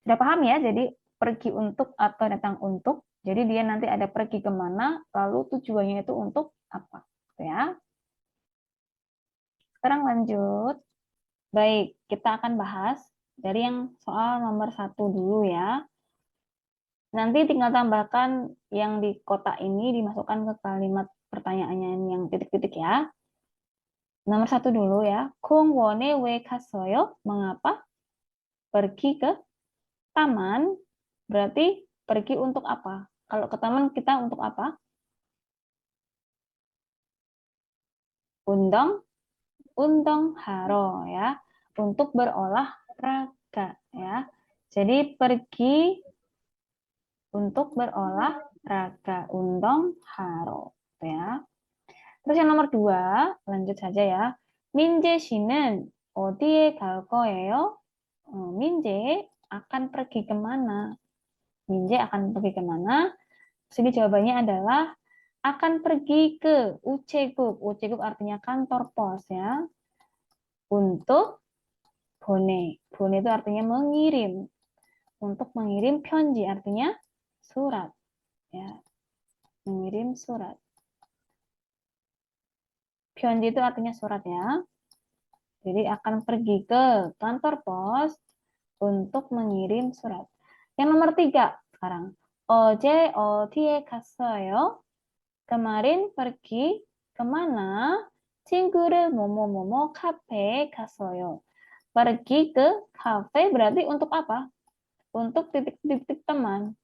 Sudah paham ya? Jadi pergi untuk atau datang untuk. Jadi dia nanti ada pergi kemana, lalu tujuannya itu untuk apa. Ya. Sekarang lanjut. Baik, kita akan bahas dari yang soal nomor 1 dulu ya. Nanti tinggal tambahkan yang di kotak ini dimasukkan ke kalimat pertanyaannya yang titik-titik ya. Nomor 1 dulu ya. 공원에 왜 갔어요? Mengapa? Pergi ke taman. Berarti pergi untuk apa? Kalau ke taman kita untuk apa? Undang haro ya. Untuk berolahraga ya. Jadi pergi untuk berolahraga. Undang haro ya. Terus yang nomor 2, lanjut saja ya. 민재 씨는 어디에 갈 거예요? 민재 akan pergi kemana? Minje akan pergi kemana? Sini jawabannya adalah akan pergi ke uceguk. Uceguk artinya kantor pos ya. Untuk bone. Bone itu artinya mengirim. Untuk mengirim 편지 artinya surat. Ya. Mengirim surat. 편지 itu artinya surat ya. Jadi akan pergi ke kantor pos untuk mengirim surat. Yang nomor 3 sekarang. 어제 어디에 갔어요? Kemarin pergi kemana? 친구를 뭐뭐뭐뭐 카페에 갔어요. Pergi ke kafe berarti untuk apa? Untuk titik-titik teman.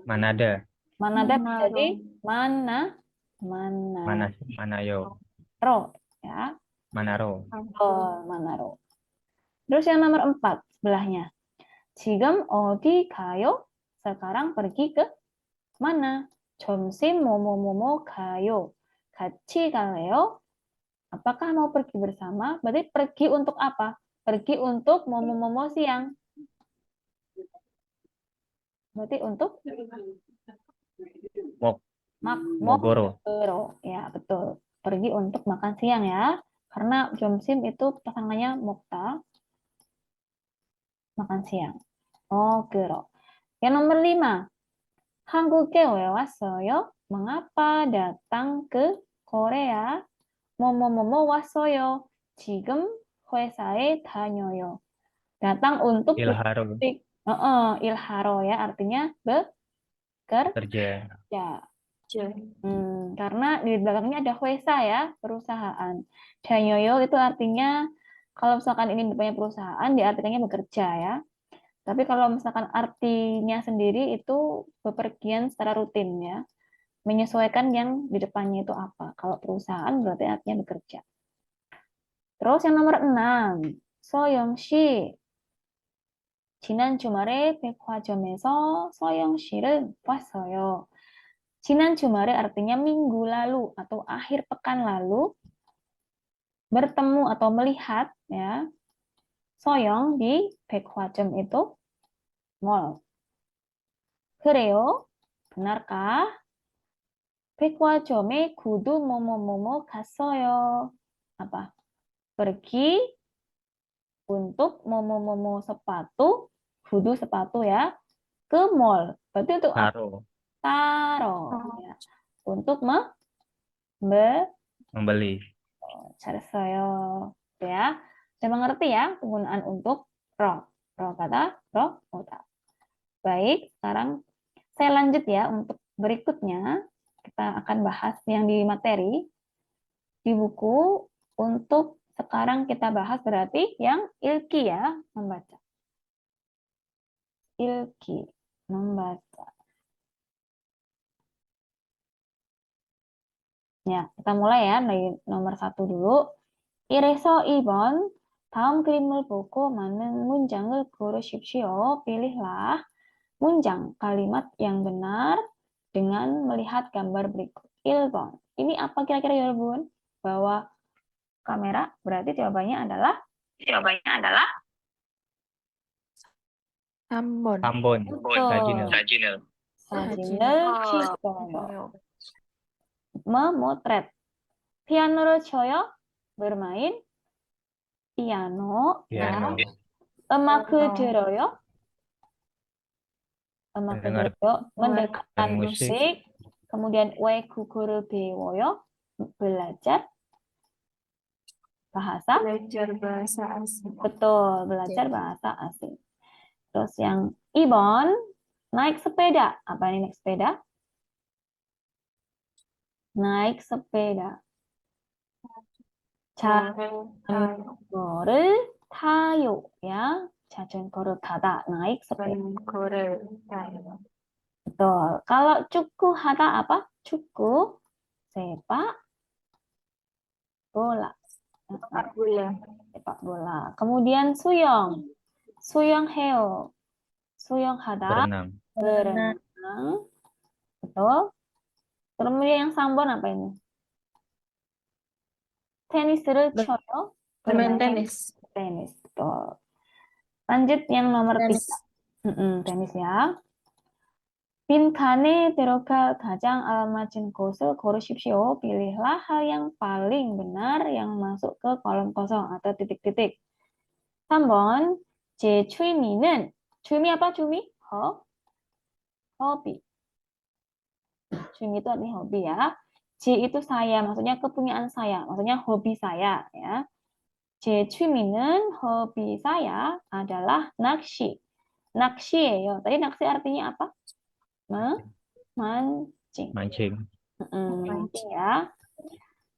Manada. Manada Manado. jadi mana Manayo. ro ya. Manaro. Oh, Manaro. Terus yang nomor 4 sebelahnya. 지금 어디 가요? Sekarang pergi ke mana? 점심 뭐뭐뭐뭐 가요. 같이 갈래요? Apakah mau pergi bersama? Berarti pergi untuk apa? Pergi untuk momo-momo siang. Berarti untuk Mogoro. Mogoro. Ya, betul. Pergi untuk makan siang ya. Karena jomsim itu pasangannya mokta. Makan siang. Mogoro. Yang nomor 5. 한국에 왜 왔어요? Mengapa datang ke Korea? 뭐뭐뭐뭐 왔어요. 지금 회사에 다녀요. Datang untuk Ilharo. ilharo ya, artinya bekerja. Kerja. Karena di belakangnya ada huesa ya, perusahaan. Dañoyo itu artinya, kalau misalkan ini depannya perusahaan, diartikannya bekerja ya. Tapi kalau misalkan artinya sendiri itu bepergian secara rutin ya. Menyesuaikan yang di depannya itu apa. Kalau perusahaan berarti artinya bekerja. Terus yang nomor 6. 소영 씨. 지난 주말에 백화점에서 서영 씨를 봤어요. 지난 주말에 artinya minggu lalu atau akhir pekan lalu bertemu atau melihat ya Soyong di 백화점 itu mall. 그래요? Benarkah? 백화점에 구두 뭐뭐뭐뭐 갔어요. Apa? Pergi untuk 뭐뭐뭐뭐 sepatu, 구두 sepatu ya, ke mall. Berarti untuk apa? Taro. Taro. Ya. Untuk Membeli. 잘했어요. Ya. Saya mengerti ya penggunaan untuk ro. Ro kata ro oda. Baik, sekarang saya lanjut ya untuk berikutnya. Kita akan bahas yang di materi di buku. Untuk sekarang kita bahas berarti yang ilki ya, membaca. Ilki, membaca. Ya, kita mulai ya dari nomor 1 dulu. 이래서 2번 다음 그림을 보고 맞는 문장을 고르십시오. Pilihlah 문장 kalimat yang benar dengan melihat gambar berikut. 1번. Ini apa kira-kira ya, Bun? Bawa kamera, berarti jawabannya adalah 3번. Ambon. betul. Sajinel. 사진을 찍어요. memotret. 피아노를 쳐요. bermain piano. Piano. 음악을 들어요. 음악 Mendengar 들어요. mendengarkan musik, musik. Kemudian 외국어를 배워요. belajar bahasa. Belajar bahasa asing. Betul, belajar bahasa asing. Terus yang Ibon naik sepeda. Apa ini naik sepeda? Naik sepeda. 자전거를 타요. Ya, 자전거를 타다. naik sepeda. Korea. Thailand. Betul. Kalau cukup hata apa? Cukup sepak bola. Sepak bola. Sepak bola. Kemudian suyong. Suyong heo. Suyong hada. berenang, Berenang. Betul. Kemudian yang sambon apa ini? 테니스를 쳐요. Bermain bermain tenis. tenis. Betul. Lanjut yang nomor Tenis. 3. tenis ya. 빈칸에 들어갈 가장 알맞은 곳을 고르십시오. Pilihlah hal yang paling benar yang masuk ke kolom kosong atau titik-titik. 3번, 제 취미는, 취미 apa 취미? hobi. 취미 itu artinya hobi ya. 제 itu saya, maksudnya kepunyaan saya, maksudnya hobi saya ya. 제 취미는 hobi saya adalah 낚시. 낚시예요. Tadi 낚시 artinya apa? Mancing. mancing, mancing ya.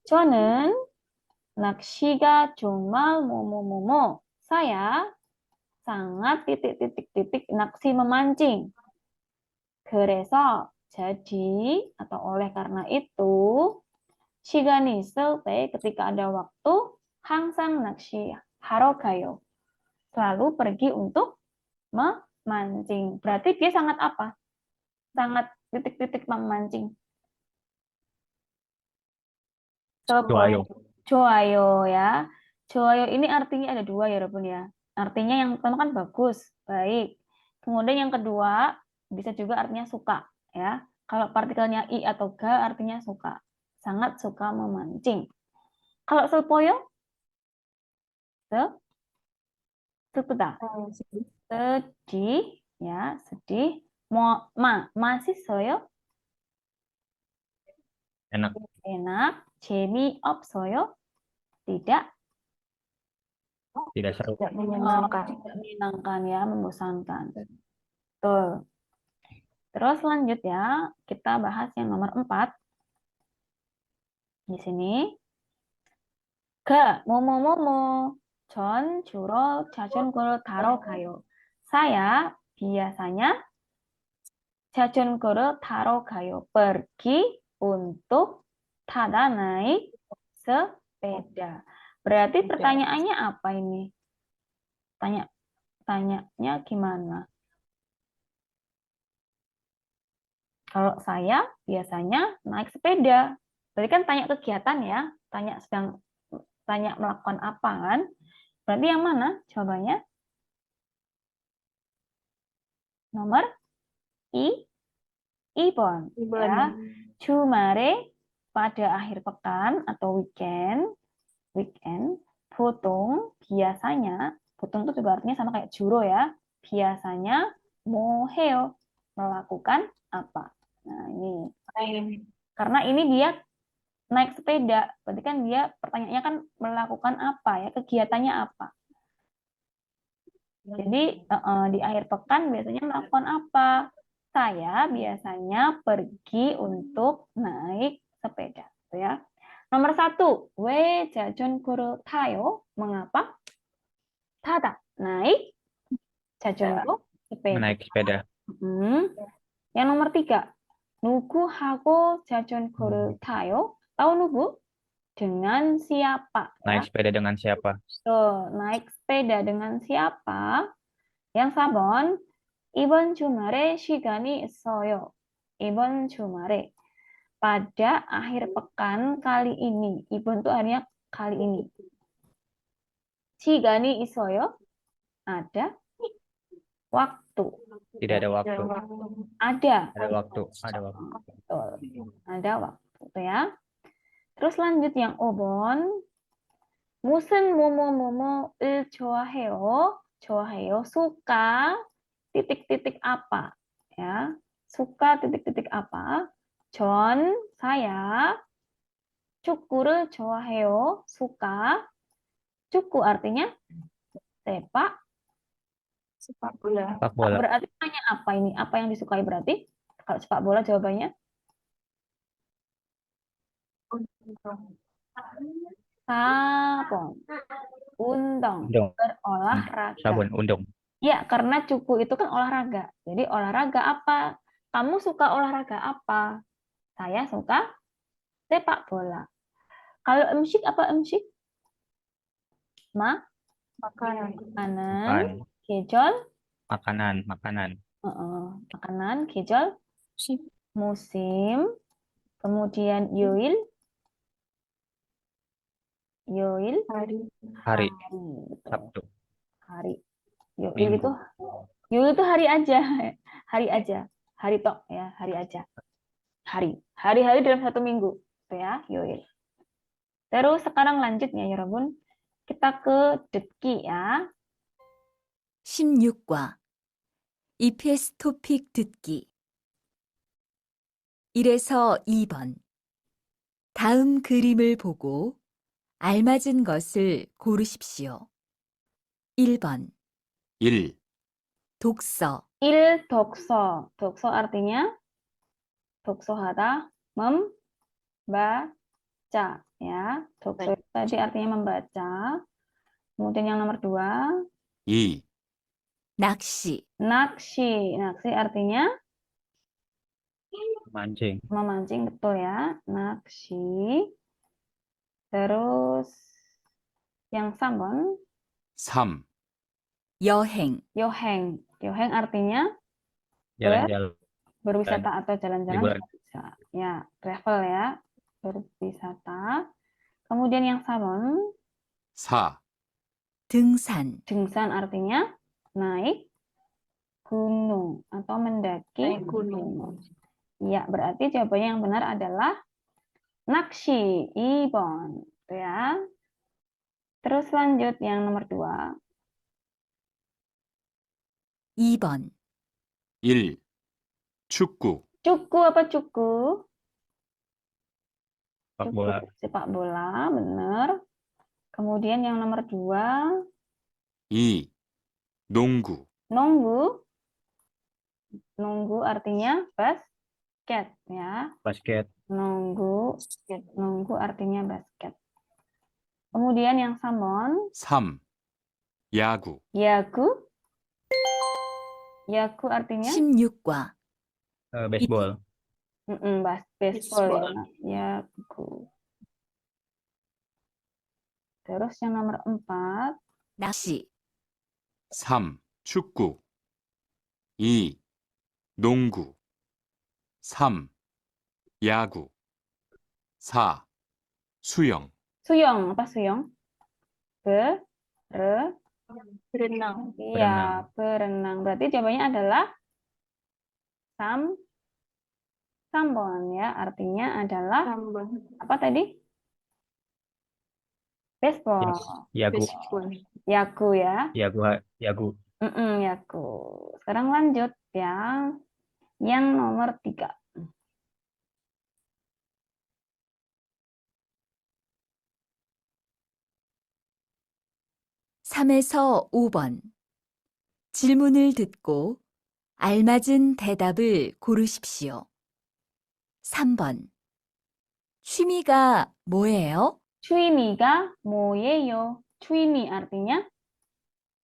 저는 낚시가 정말 뭐뭐뭐뭐. Saya sangat titik-titik-titik 낚시 memancing. 그래서 jadi atau oleh karena itu 시간이 있을 때 ketika ada waktu 항상 낚시하러 가요. Selalu pergi untuk memancing. Berarti dia sangat apa? Sangat titik-titik memancing. 좋아요, 좋아요 ya. 좋아요 ini artinya ada dua ya, Robun ya. Artinya yang pertama kan bagus, baik. Kemudian yang kedua bisa juga artinya suka ya. Kalau partikelnya i atau ga artinya suka. Sangat suka memancing. Kalau 슬퍼요? 슬프다. sedih ya, sedih. 맛있어요? enak, enak. 재미없어요? tidak. tidak seru, Tidak menyenangkan. Tidak menyenangkan ya, membosankan. Betul. Terus lanjut ya, kita bahas yang nomor 4. Di sini. 뭐뭐뭐뭐. 전 주로 자전거를 타러 가요. Saya biasanya 자전거를 타러 가요. Pergi untuk 타다 naik sepeda. Berarti pertanyaannya apa ini? Tanyanya gimana? Kalau saya biasanya naik sepeda. Berarti kan tanya kegiatan ya, tanya melakukan apa kan? Berarti yang mana jawabannya? Nomor 2번. Ya. 주말에 pada akhir pekan atau weekend, biasanya, itu juga artinya sama kayak juro ya. Biasanya 뭐 해요? melakukan apa? Nah, ini. Karena ini dia naik sepeda, berarti kan dia pertanyaannya kan melakukan apa ya, kegiatannya apa. Jadi di akhir pekan biasanya melakukan apa? Saya biasanya pergi untuk naik sepeda, gitu ya. Nomor 1, 왜 자전거를 타요? Mengapa? 타다, naik 자전거, sepeda. naik sepeda, Yang nomor 3, 누구하고 자전거를 타요? Tahu 누구? Dengan siapa? naik sepeda dengan siapa? Naik sepeda dengan siapa? Yang 4번, 이번 주말에 시간이 있어요. 이번 주말에. Pada akhir pekan kali ini. 이번 itu artinya kali ini. 시간이 있어요. Ada waktu. Tidak ada waktu, Ada. ada waktu, ada waktu. Betul. Ada waktu ya. Terus lanjut yang 5번. 무슨 뭐뭐뭐뭐를 좋아해요? 좋아해요. Suka titik-titik apa? ya. Suka titik-titik apa? 전 saya 축구를 좋아해요. suka. 축구 artinya sepak. Sepak bola. Sepak bola. Berarti tanya apa ini? Apa yang disukai berarti? Kalau sepak bola jawabannya Untung. sabon. Undang. Undong. Berolahraga. Sabun, undong. Ya, karena cupu itu kan olahraga. Jadi olahraga apa? Kamu suka olahraga apa? Saya suka sepak bola. Kalau emsik apa emsik? Makanan. Makanan. Makan. Kejol. Makanan. Makanan. Kejol. Musim. Kemudian yoil. Hari. Hari. Betul. Sabtu. Hari. Yoil Minggu. itu hari aja. Hari aja. Hari tok ya, hari aja. Hari-hari dalam satu minggu. Itu ya, yoil. Terus sekarang lanjutnya ya, 여러분. Kita ke 듣기 ya. 16과 EPS 토픽 듣기 1에서 2번 다음 그림을 보고 알맞은 것을 고르십시오. 1번 1. 독서 Il 독서. 독서 artinya 독서하다, membaca ya. 독서 itu tadi artinya membaca. Kemudian yang nomor 2, 2. 낚시 naksi. Naksi artinya Mancing. memancing, betul ya. Naksi. Terus yang 3번, 3. 여행 yoheng. Yoheng artinya Jalan-jalan. berwisata atau jalan-jalan Liburan. bisa. Ya, travel ya, berwisata. Kemudian yang 4번, 4. 등산 등산 artinya naik gunung atau mendaki Naik gunung. Ya, berarti jawabannya yang benar adalah naksi, 2번. Itu ya. Terus lanjut yang nomor 2. 2번 1. 축구. Cuku apa cuku? Sepak Cuku, bola. sepak bola, benar. Kemudian yang nomor 2, 2. 농구. nunggu. Nunggu artinya basket ya. Basket. Nunggu artinya basket. Kemudian yang 3번, 3. 야구. yaku. Yaku artinya 16과 Baseball. baseball ya. Yaku. Terus yang nomor 4, 낚시 3. 축구. 2. 농구. 3. 야구. 4. 수영. suyong. Apa suyong? Berenang. Iya, berenang. Berarti jawabannya adalah 3번 ya. Artinya adalah Tambah. apa tadi? Baseball. Yes. Yagu. Baseball. Yaku ya. Yagu. Yaku. Sekarang lanjut yang nomor 3. 3에서 5번 질문을 듣고 알맞은 대답을 고르십시오. 3번 취미가 뭐예요? 취미가 뭐예요? 취미 artinya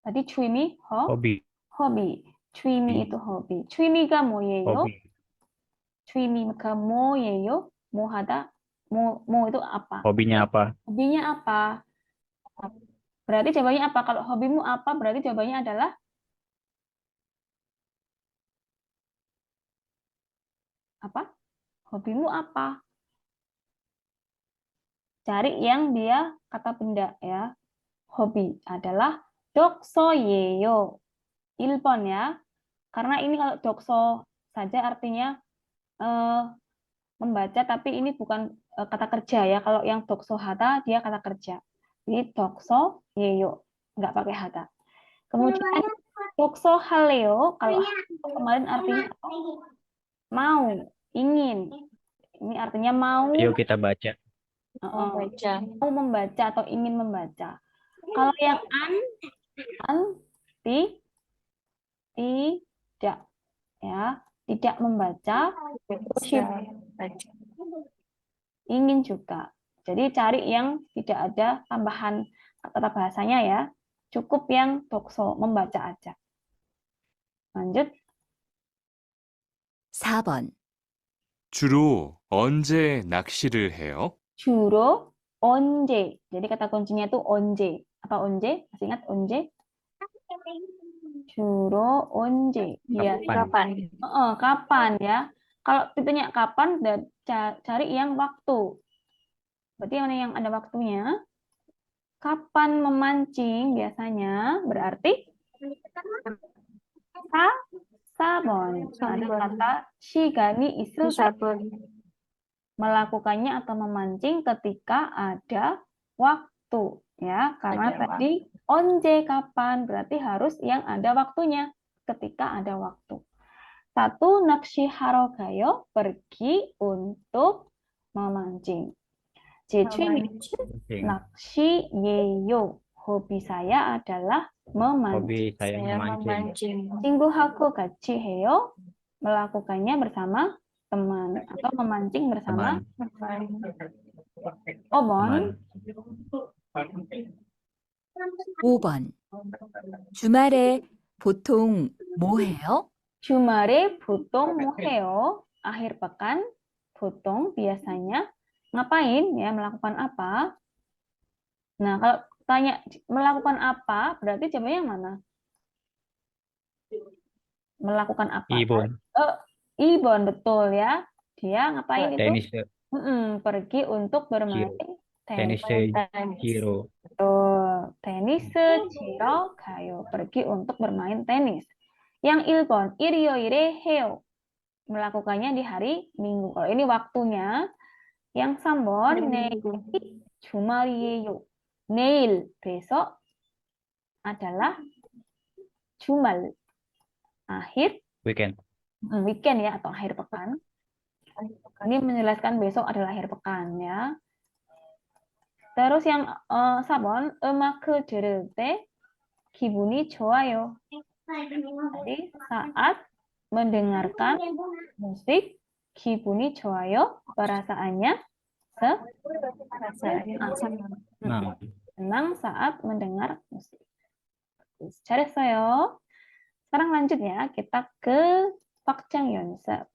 tadi 취미 Hobi. hobi. 취미 itu hobi. 취미가 뭐예요? Hobi. 취미가 뭐예요? 뭐 하다. 뭐 itu apa? Hobinya apa? Hobinya apa? Berarti jawabannya apa? Kalau hobimu apa? Berarti jawabannya adalah apa? Hobimu apa? Cari yang dia kata benda ya. Hobi adalah dokso예요. 1번 ya. Karena ini kalau dokso saja artinya membaca, tapi ini bukan kata kerja ya. Kalau yang dokso hata dia kata kerja. Jadi dokso예요, nggak pakai hata. Kemudian Dokso haleo, kalau kemarin artinya apa? Mau, ingin. Ini artinya mau, Ayo kita baca. Baca. mau membaca atau ingin membaca. Kalau yang tidak, ya, tidak membaca, Bisa baca. ingin juga. Jadi cari yang tidak ada tambahan kata bahasanya ya. Cukup yang dokso, membaca aja. Lanjut. 4번. 주로 언제 낚시를 해요? Juro, onje. Jadi kata kuncinya itu onje. Apa onje? Masih ingat onje? Juro, onje. Biasa. Kapan? Kapan ya? Kalau ditanya kapan, cari yang waktu. Berarti mana yang ada waktunya? Kapan memancing biasanya? Berarti sabon. Ada kata shigani isu Sabun. melakukannya atau memancing ketika ada waktu ya, karena Ada tadi onje kapan berarti harus yang ada waktunya ketika ada waktu. Satu, nakshi haro gayo, pergi untuk memancing. 제 취미 Oke. nakshi yeyo. Hobi saya adalah memancing. Hobi saya Saya memancing. memancing. 친구하고 같이 해요. Melakukannya bersama teman atau memancing bersama Teman. obon. Teman. 5번. 주말에 보통 뭐 해요? 주말에 보통 뭐 해요? Akhir pekan, 보통 biasanya ngapain ya, melakukan apa? Nah, kalau tanya melakukan apa, berarti jawabannya yang mana? Melakukan apa? Ibon. Ibon, betul ya. Dia ngapain itu? Tenis. Pergi untuk bermain Tenis. tenis. Giro. Tenis 치러 가요. Pergi untuk bermain tenis. Yang 1번, 일요일에 해요. Melakukannya di hari Minggu. Kalau ini waktunya. Yang 3번, 내일 주말이에요. 내일, besok adalah 주말. Akhir Weekend. weekend ya, atau akhir pekan. Ini menjelaskan besok adalah akhir pekan ya. Terus yang 4번, 음악 들을 때 기분이 좋아요. Jadi saat mendengarkan musik, 기분이 좋아요, perasaannya Nah, senang saat mendengar musik. 잘했어요. Sekarang lanjut ya, kita ke 확장 연습.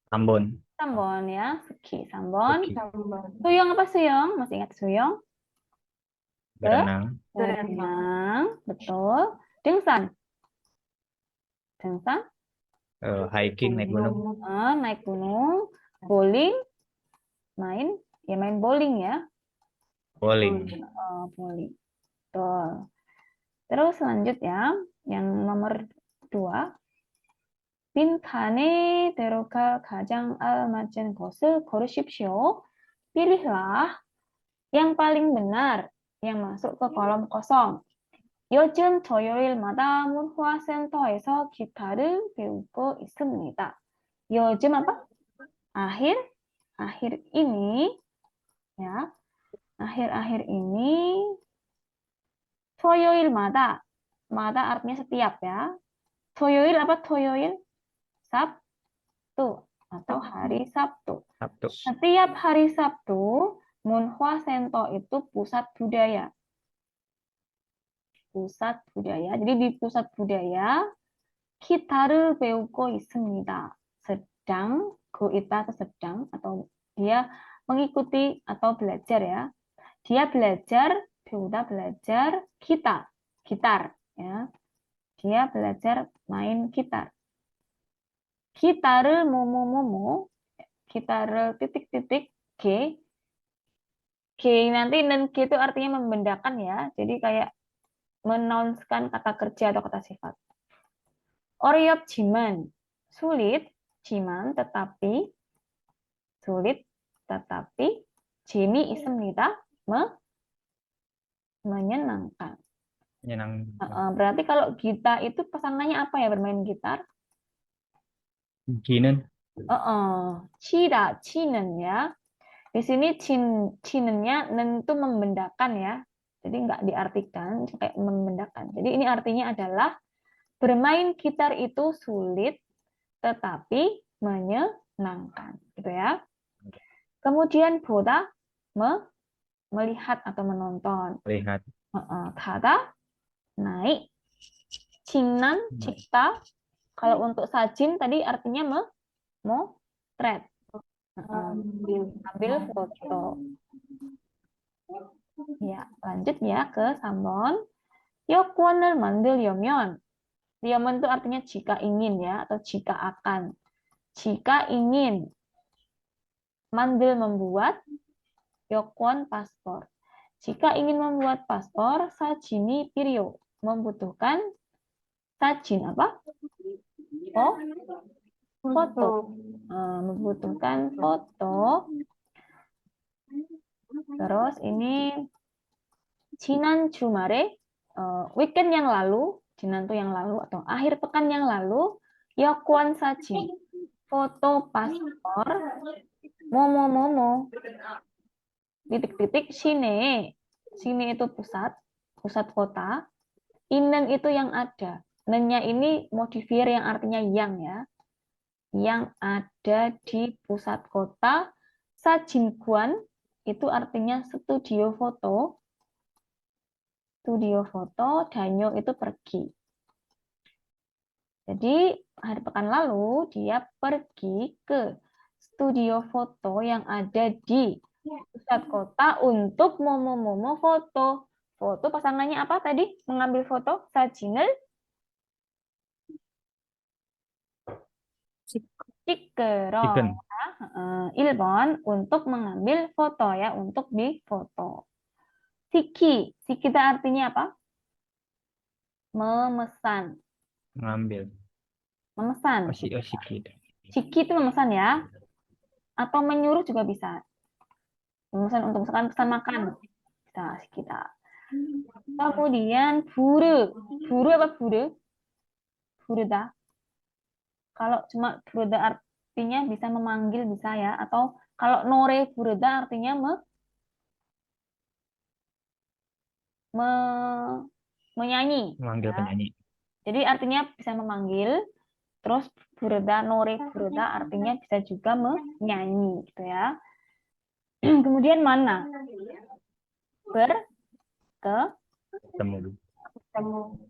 Ambon. 3번 ya, ski 3번. Oke. Suyong apa suyong? Masih ingat suyong? Berenang. Berenang, betul. Dengsan. Dengsan, Hiking, naik gunung. naik gunung. Bowling, main bowling ya. Bowling. Bowling. Betul. Terus lanjut ya, yang nomor 2. 빈칸에 들어갈 가장 알맞은 것을 고르십시오. Pilihlah yang paling benar yang masuk ke kolom kosong. 요즘 토요일마다 문화센터에서 기타를 배우고 있습니다. 요즘 apa? Akhir ini ya. Akhir-akhir ini 토요일마다. Mada artinya setiap ya. 토요일 apa 토요일? Sabtu atau hari Sabtu. Sabtu. Setiap hari Sabtu, 문화센터 itu pusat budaya. Pusat budaya. Jadi di pusat budaya, 기타를 배우고 있습니다. Sedang, goita atau sedang, atau dia mengikuti atau belajar ya. Dia belajar, 배우다 belajar gitar ya. Dia belajar main gitar. 기타를 뭐뭐뭐뭐, 기타를 titik-titik G. G nanti dan G itu artinya membedakan ya. Jadi kayak menounskan kata kerja atau kata sifat. 어렵지만, sulit, 지만, tetapi, sulit, tetapi, 재미있습니다. menyenangkan. Menyenangkan. Berarti kalau Gita itu pasangannya apa ya bermain gitar? Ginen. Cida, cinen ya. Di sini cinennya nentu membendakan ya. Jadi nggak diartikan kayak membendakan. Jadi ini artinya adalah bermain gitar itu sulit tetapi menyenangkan, gitu ya. Kemudian boda melihat atau menonton. Lihat. Tada naik. Cinan cipta. Kalau untuk sajin tadi artinya motret. Ambil foto. Ya, lanjut ya ke 3번. 여권을 만들려면 려면 itu artinya jika ingin ya atau jika akan. Jika ingin mandil membuat 여권 paspor. Jika ingin membuat paspor sajini 필요 membutuhkan sajin apa? Oh, foto. Membutuhkan foto. Terus ini 지난 주말에 weekend yang lalu, jinan tuh yang lalu atau akhir pekan yang lalu, 여권 사진, foto paspor, 뭐뭐뭐뭐, titik-titik sini, sini itu pusat kota, inen itu yang ada, nennya ini modifier yang artinya yang ya, yang ada di pusat kota, sajinguan itu artinya studio foto, Danyo itu pergi. Jadi hari pekan lalu dia pergi ke studio foto yang ada di pusat kota untuk momo foto. Foto pasangannya apa tadi? Mengambil foto sajin을 찍으러. Chicken. 1번 untuk mengambil foto ya, untuk difoto. Siki itu artinya apa? Memesan. Mengambil. Memesan. Siki. Siki itu memesan ya. Atau menyuruh juga bisa. Memesan untuk misalkan pesan makan. Bisa kita. Kemudian buru. Buru apa buru? Buruda. Kalau cuma buruda artinya bisa memanggil bisa ya. Atau kalau nore buruda artinya menyanyi. Memanggil Ya. penyanyi. Jadi artinya bisa memanggil. Terus buruda, nore buruda artinya bisa juga menyanyi gitu ya. Kemudian mana? Temu.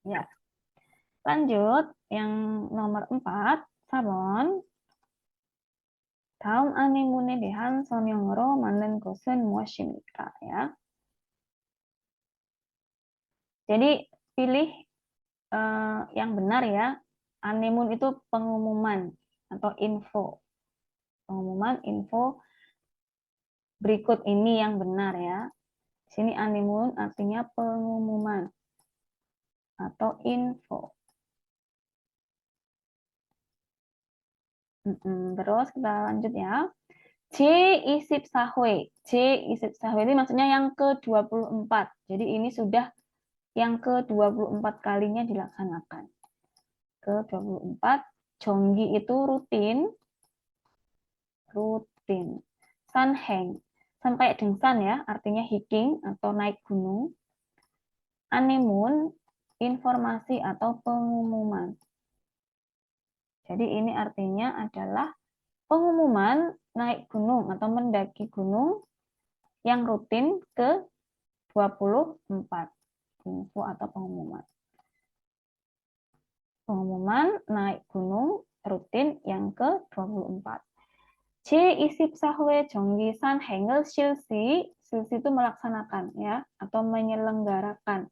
Ya. Lanjut yang nomor 4, 4번. 다음 아내문에 대한 설명으로 만든 것은 무엇입니까? Ya. Jadi pilih yang benar ya. Anemun itu pengumuman atau info. Pengumuman info berikut ini yang benar ya. Sini anemun artinya pengumuman atau info. Terus kita lanjut ya. 제24회. 제24회 ini maksudnya yang ke-24. Jadi ini sudah yang ke-24 kalinya dilaksanakan. Ke-24. 정기 itu rutin. Rutin. 산행. San kayak dengsan ya, artinya hiking atau naik gunung. Anemun, informasi atau pengumuman. Jadi ini artinya adalah pengumuman naik gunung atau mendaki gunung yang rutin ke-24. Info atau pengumuman. Pengumuman naik gunung rutin yang ke-24. 제24회 정기산 행을 실시. 실시 itu melaksanakan ya atau menyelenggarakan.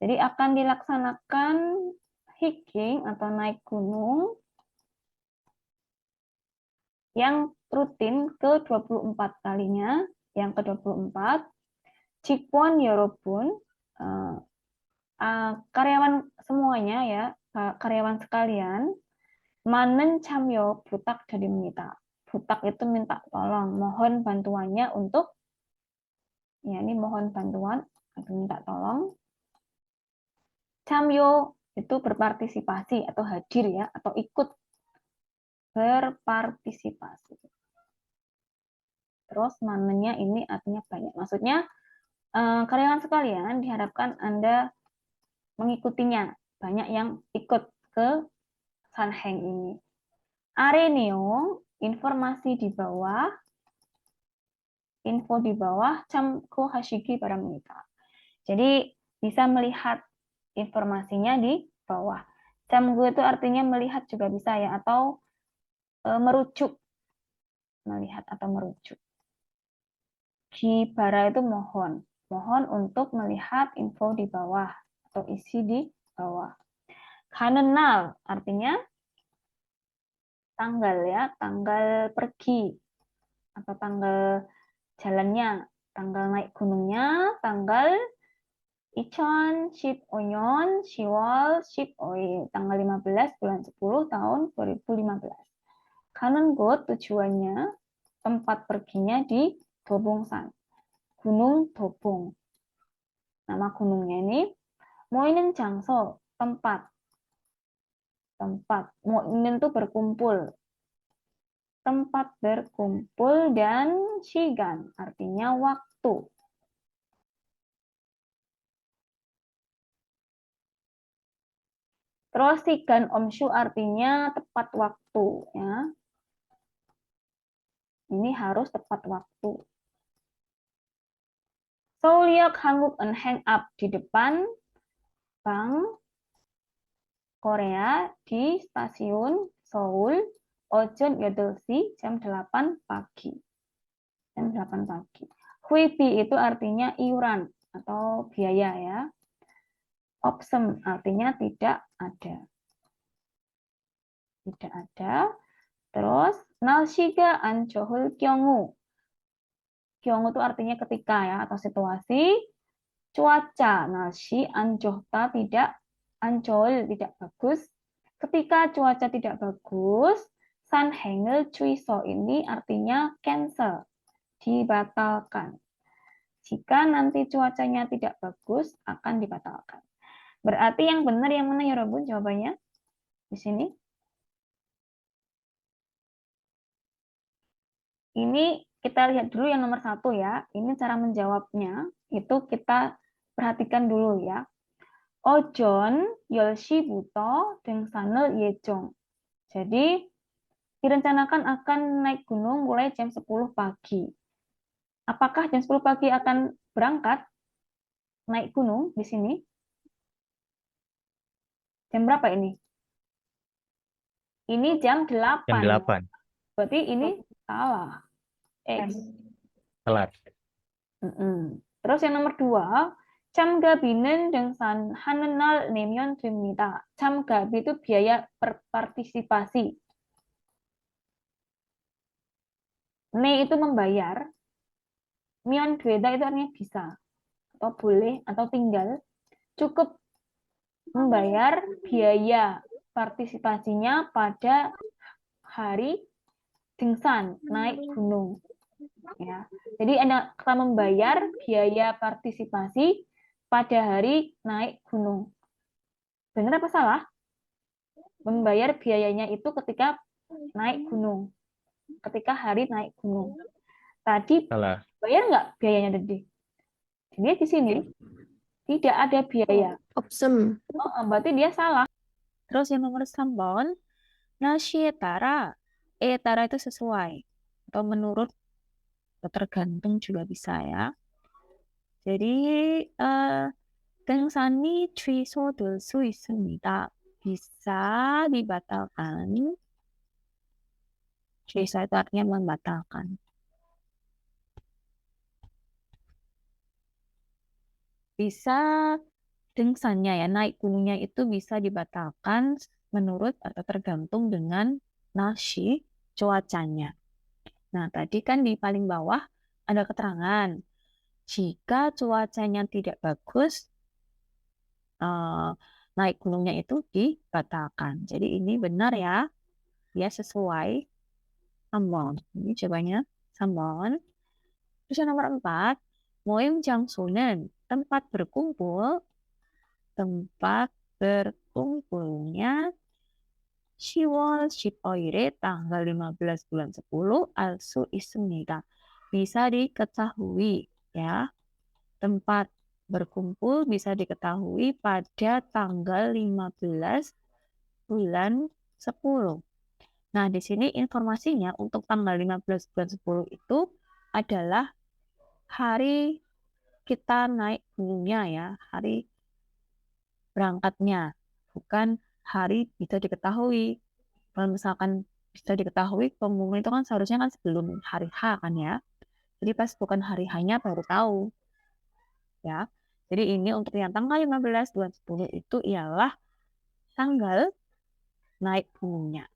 Jadi akan dilaksanakan hiking atau naik gunung yang rutin ke-24 kalinya, yang ke-24. 직원 여러분, karyawan semuanya ya, karyawan sekalian, 많은 참여 부탁드립니다. Butak itu minta tolong, mohon bantuannya untuk Ya, ini mohon bantuan atau minta tolong. Chamyo itu berpartisipasi atau hadir ya, atau ikut berpartisipasi. Terus mananya ini artinya banyak. Maksudnya karyawan sekalian diharapkan Anda mengikutinya. Banyak yang ikut ke Sanheng ini. Areneo, informasi di bawah, info di bawah, chamko hashigi paramita. Jadi bisa melihat informasinya di bawah. Chamgo itu artinya melihat juga bisa ya, atau merujuk. Melihat atau merujuk. Kibara itu mohon. Mohon untuk melihat info di bawah atau isi di bawah. Kanenal artinya tanggal ya, tanggal pergi atau tanggal jalannya, tanggal naik gunungnya, tanggal 2015 10월 15일 tanggal 15 bulan 10 tahun 2015. Kanan got tujuannya, tempat perginya di Dobongsan, Gunung Dobong. Nama gunungnya ini 모이는 장소, tempat. Tempat. 모이는 itu berkumpul. Tempat berkumpul dan 시간 artinya waktu. Terus sigan omsyu artinya tepat waktu ya. Ini harus tepat waktu. Seoul-yeok Hanguk and hang up di depan Bank Korea di stasiun Seoul Ojon 8시 jam 8 pagi. Jam 8 pagi. Huibi itu artinya iuran atau biaya ya. Opsem artinya tidak ada. Tidak ada. Terus 날씨가 안 좋을 경우. 경우 itu artinya ketika ya atau situasi. Cuaca 날씨 안 좋다 tidak 안좋을 tidak bagus. Ketika cuaca tidak bagus, 산행을 취소 ini artinya cancel, dibatalkan. Jika nanti cuacanya tidak bagus akan dibatalkan. Berarti yang benar yang mana ya Robun jawabannya? Di sini. Ini kita lihat dulu yang nomor 1 ya. Ini cara menjawabnya. Itu kita perhatikan dulu ya. 오전 10시부터 등산을 예정. Jadi direncanakan akan naik gunung mulai jam 10 pagi. Apakah jam 10 pagi akan berangkat naik gunung di sini? Jam berapa ini? Ini jam 8. Jam 8. Berarti ini salah. X. Telat. Terus yang nomor 2, 참가비는 등산하는 날 내면 됩니다. 참가비 itu biaya berpartisipasi. Ne itu membayar. Mion dweda itu artinya bisa. Atau boleh, atau tinggal. Cukup membayar biaya partisipasinya pada hari 등산, naik gunung. Ya. Jadi Anda akan membayar biaya partisipasi pada hari naik gunung. Benar apa salah? Membayar biayanya itu ketika naik gunung. Ketika hari naik gunung. Tadi Salah. bayar nggak biayanya tadi? Jadi di sini tidak ada biaya. 없음. Berarti dia salah. Terus yang nomor 3번. 날씨에 따라. 따라 itu sesuai. Atau menurut. Atau tergantung juga bisa ya. Jadi 등산이 취소될 수 있습니다. bisa dibatalkan. 취소 itu artinya membatalkan. Bisa 등산nya ya, naik gunungnya itu bisa dibatalkan menurut atau tergantung dengan 날씨, cuacanya. Nah, tadi kan di paling bawah ada keterangan. Jika cuacanya tidak bagus, naik gunungnya itu dibatalkan. Jadi ini benar ya. Ya sesuai. 3번. Ini jawabannya 3번. Terus yang nomor 4. 모임 장소는 tempat berkumpul. tempat berkumpulnya 10월 15일에 tanggal 15 bulan 10 알 수 있습니다. Bisa diketahui ya. Tempat berkumpul bisa diketahui pada tanggal 15 bulan 10. Nah, di sini informasinya untuk tanggal 15 bulan 10 itu adalah hari kita naik gunungnya ya, hari berangkatnya, bukan hari bisa diketahui. Kalau misalkan bisa diketahui, pengumuman itu kan seharusnya kan sebelum hari H kan ya. Jadi pas bukan hari H-nya baru tahu. Ya. Jadi ini untuk yang tanggal 15 bulan 10 itu ialah tanggal naik gunungnya.